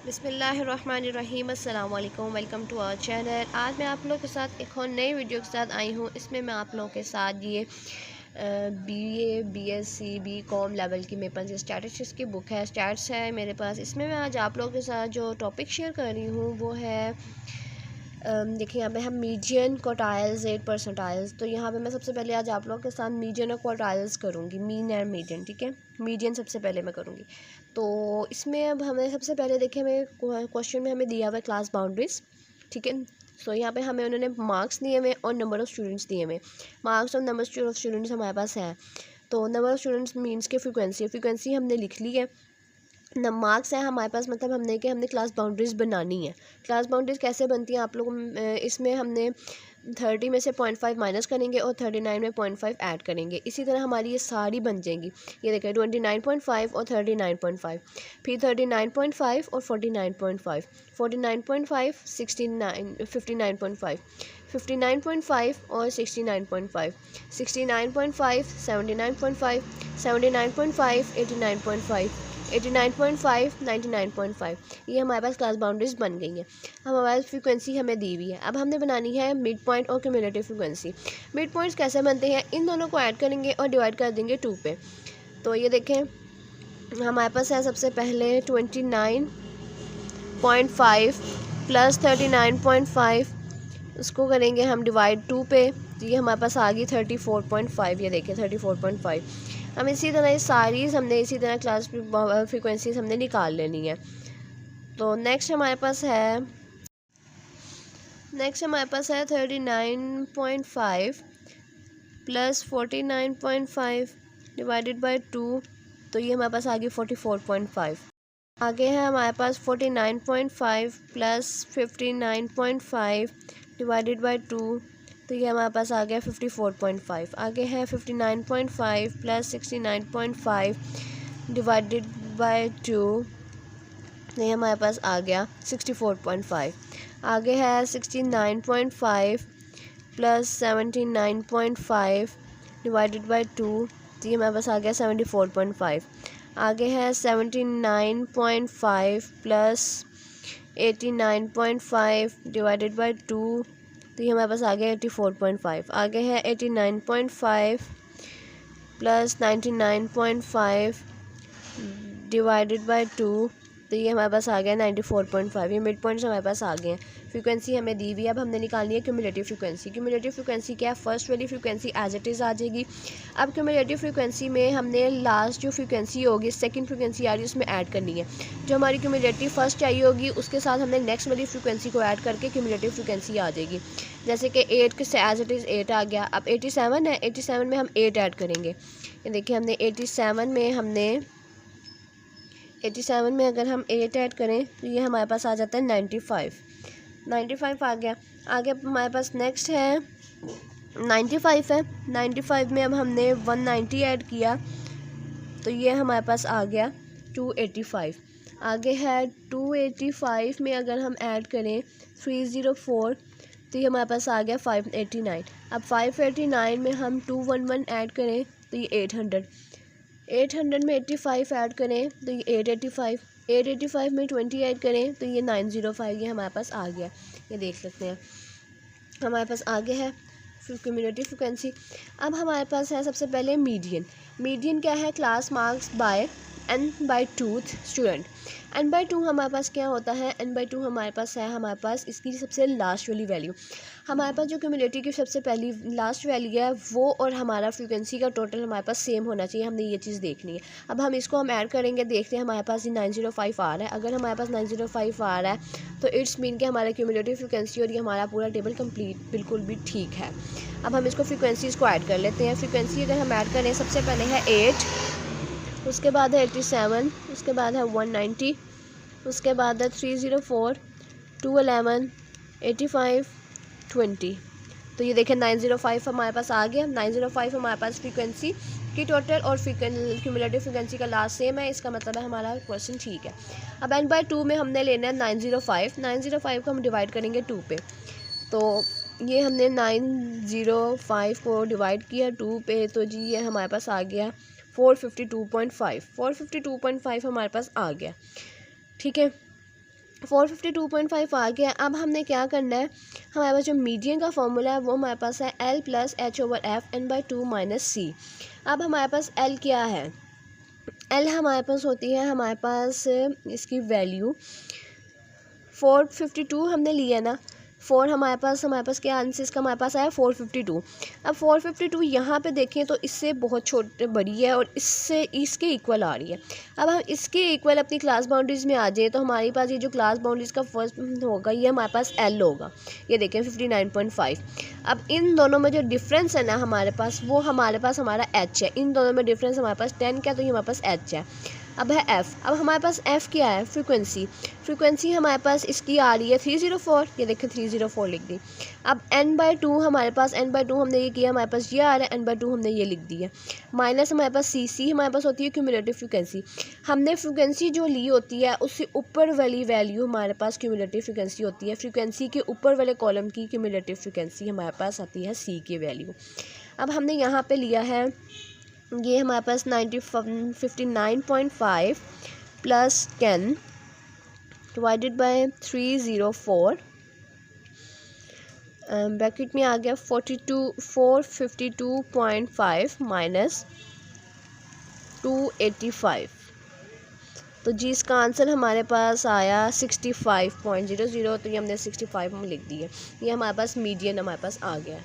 बिस्मिल्लाहिर्रहमानिर्रहीम अस्सलाम वालेकुम, वेलकम टू आवर चैनल। आज मैं आप लोगों के साथ एक और नई वीडियो के साथ आई हूँ। इसमें मैं आप लोगों के साथ ये BA BSc BCom लेवल की मेरे पास स्टैटिस्टिक्स की बुक है, स्टैट्स है मेरे पास। इसमें मैं आज आप लोगों के साथ जो टॉपिक शेयर कर रही हूँ वो है देखिए यहाँ पे हम मीडियन क्वार्टाइल्स 8 परसेंटाइल्स। तो यहाँ पे मैं सबसे पहले आज आप लोगों के साथ मीडियन और क्वार्टाइल्स करूँगी, मीन एंड मीडियन। ठीक है, मीडियन सबसे पहले मैं करूँगी। तो इसमें अब हमें सबसे पहले देखिए हमें क्वेश्चन में हमें दिया हुआ है क्लास बाउंड्रीज। ठीक है, सो यहाँ पे हमें उन्होंने मार्क्स दिए हुए और नंबर ऑफ़ स्टूडेंट्स दिए हुए। मार्क्स और नंबर ऑफ़ स्टूडेंट्स हमारे पास है। तो नंबर ऑफ़ स्टूडेंट्स मीन्स के फ्रीक्वेंसी हमने लिख ली है। न मार्क्स है हमारे पास, मतलब हमने क्लास बाउंड्रीज़ बनानी है। क्लास बाउंड्रीज़ कैसे बनती हैं आप लोग, इसमें हमने 30 में से 0.5 माइनस करेंगे और 39 में 0.5 ऐड करेंगे। इसी तरह हमारी ये सारी बन जाएंगी। ये देखें 29.5 और 39.5, फिर 39.5 और 49.5, 49.5 69 59.5, 59.5 और 69.5, 69.5 79.5, 79.5 89.5, 89.5 99.5। ये हमारे पास क्लास बाउंड्रीज बन गई हैं। हमारे पास फ्रीक्वेंसी हमें दी हुई है। अब हमने बनानी है मिड पॉइंट और क्यूमुलेटिव फ्रीक्वेंसी। मिड पॉइंट्स कैसे बनते हैं, इन दोनों को ऐड करेंगे और डिवाइड कर देंगे 2 पे। तो ये देखें हमारे पास है सबसे पहले 29.5 प्लस 39.5, उसको करेंगे हम डिवाइड 2 पे। तो ये हमारे पास आ गई 34.5। ये देखें 34.5। हम इसी तरह ये सारी हमने इसी तरह क्लास फ्रीक्वेंसीज हमने निकाल लेनी है। तो नेक्स्ट हमारे पास है 39.5 प्लस 49.5 डिवाइडेड बाई 2। तो ये हमारे पास आ गई 44.5। आगे है हमारे पास 49.5 प्लस 59.5 डिवाइडेड बाई 2। तो ये हमारे पास आ गया 54.5। आगे है 59.5 प्लस 69.5 डिवाइडेड बाई 2। तो ये हमारे पास आ गया 64.5। आगे है 69.5 प्लस 79.5 डिवाइडेड बाई 2। तो ये हमारे पास आ गया 74.5। आगे है 79.5 प्लस 89.5 डिवाइडेड बाई 2। तो ये हमारे पास आ गया 84.5। आगे है 89.5 प्लस 99.5 डिवाइडेड बाई 2। तो ये हमारे पास आ गया 94.5। ये मिड पॉइंट्स हमारे पास आ गए हैं। फ्रीक्वेंसी हमें दी हुई है। अब हमने निकालनी है क्यूमुलेटिव फ्रीक्वेंसी। क्यूमुलेटिव फ्रीक्वेंसी क्या है, फर्स्ट वाली फ्रीक्वेंसी एज इट इज़ आ जाएगी। अब क्यूमुलेटिव फ्रीक्वेंसी में हमने लास्ट जो फ्रीक्वेंसी होगी, सेकंड फ्रीक्वेंसी आ रही है, उसमें ऐड करनी है। जो हमारी क्यूमुलेटिव फर्स्ट चाहिए होगी उसके साथ हमने नेक्स्ट वाली फ्रीक्वेंसी को ऐड करके क्यूमुलेटिव फ्रीक्वेंसी आ जाएगी। जैसे कि 8 के एज इट इज़ 8 आ गया। अब 87 है, 87 में हम 8 ऐड करेंगे। ये देखिए हमने 87 में अगर हम 8 ऐड करें तो ये हमारे पास आ जाता है 95 आ गया। आगे हमारे पास नेक्स्ट है 95 है। 95 में अब हमने 190 ऐड किया तो ये हमारे पास आ गया 285। आगे है 285 में अगर हम ऐड करें 304 तो ये हमारे पास आ गया 589। अब 589 में हम 211 ऐड करें तो ये 800 में 85 ऐड करें तो ये 885। 885 में 20 ऐड करें तो ये 905। ये हमारे पास आ गया। ये देख सकते हैं हमारे पास आगे है क्यूमुलेटिव फ्रीक्वेंसी। अब हमारे पास है सबसे पहले मीडियन। मीडियन क्या है, class marks bye n/2 student. n/2 हमारे पास क्या होता है, n/2 हमारे पास है हमारे पास इसकी सबसे लास्ट वाली वैल्यू। हमारे पास जो क्यूमुलेटिव की सबसे पहली लास्ट वैल्यू है वो और हमारा फ्रीक्वेंसी का टोटल हमारे पास सेम होना चाहिए। हमने ये चीज़ देखनी है। अब हम इसको ऐड करेंगे, देखते हैं हमारे पास ये 905 आ रहा है। अगर हमारे पास 905 आ रहा है तो इट्स मीन कि हमारा क्यूमुलेटिव फ्रीक्वेंसी और ये हमारा पूरा टेबल कंप्लीट बिल्कुल भी ठीक है। अब हम इसको फ्रीक्वेंसीज़ को ऐड कर लेते हैं। फ्रीक्वेंसी अगर हम ऐड करें, सबसे पहले है 8, उसके बाद है 87, उसके बाद है 190, उसके बाद है 304, 211, 85, 20। तो ये देखें 905 हमारे पास आ गया। 905 हमारे पास फ्रीक्वेंसी की टोटल और क्यूमुलेटिव फ्रीक्वेंसी का लास्ट सेम है। इसका मतलब है हमारा क्वेश्चन ठीक है। अब n/2 में हमने लेना है 905। 905 को हम डिवाइड करेंगे 2 पे। तो ये हमने 905 को डिवाइड किया 2 पे, तो जी ये हमारे पास आ गया 452.5 हमारे पास आ गया। ठीक है, 452.5 आ गया। अब हमने क्या करना है, हमारे पास जो मीडियन का फॉर्मूला है वो हमारे पास है L + H/F n/2 - C। अब हमारे पास L क्या है, L हमारे पास होती है, हमारे पास इसकी वैल्यू 452 हमने लिया ना, 4 हमारे पास क्या आंसर इसका हमारे पास आया 452। अब 452 यहाँ पे देखें तो इससे बहुत छोटे बड़ी है और इससे इसके इक्वल आ रही है। अब हम इसके इक्वल अपनी क्लास बाउंड्रीज़ में आ जाए तो हमारे पास ये जो क्लास बाउंड्रीज़ का फर्स्ट होगा ये हमारे पास L होगा, ये देखें 59.5। अब इन दोनों में जो डिफरेंस है ना हमारे पास, वो हमारे पास हमारा H है। इन दोनों में डिफरेंस हमारे पास 10 का, तो ये हमारे पास H है। अब है F। अब हमारे पास F क्या है, फ्रीक्वेंसी हमारे पास इसकी आ रही है 304, ये देखें 304 लिख दी। अब n/2 हमारे पास, n/2 हमने ये किया, हमारे पास ये आ रहा है, n/2 हमने ये लिख दी है। माइनस हमारे पास C हमारे पास होती है क्यूमुलेटिव फ्रीक्वेंसी। हमने फ्रीक्वेंसी जो ली होती है उससे ऊपर वाली वैल्यू हमारे पास क्यूमुलेटिव फ्रीक्वेंसी होती है। फ्रीक्वेंसी के ऊपर वाले कॉलम की क्यूमुलेटिव फ्रीक्वेंसी हमारे पास आती है C की वैल्यू। अब हमने यहाँ पे लिया है, ये हमारे पास 59.5 + 10 डिवाइडेड बाय 304 ब्रैकेट में आ गया 452.5 माइनस 285। तो जी इसका आंसर हमारे पास आया 65.00। तो ये हमने 65 में लिख दिया, ये हमारे पास मीडियन हमारे पास आ गया।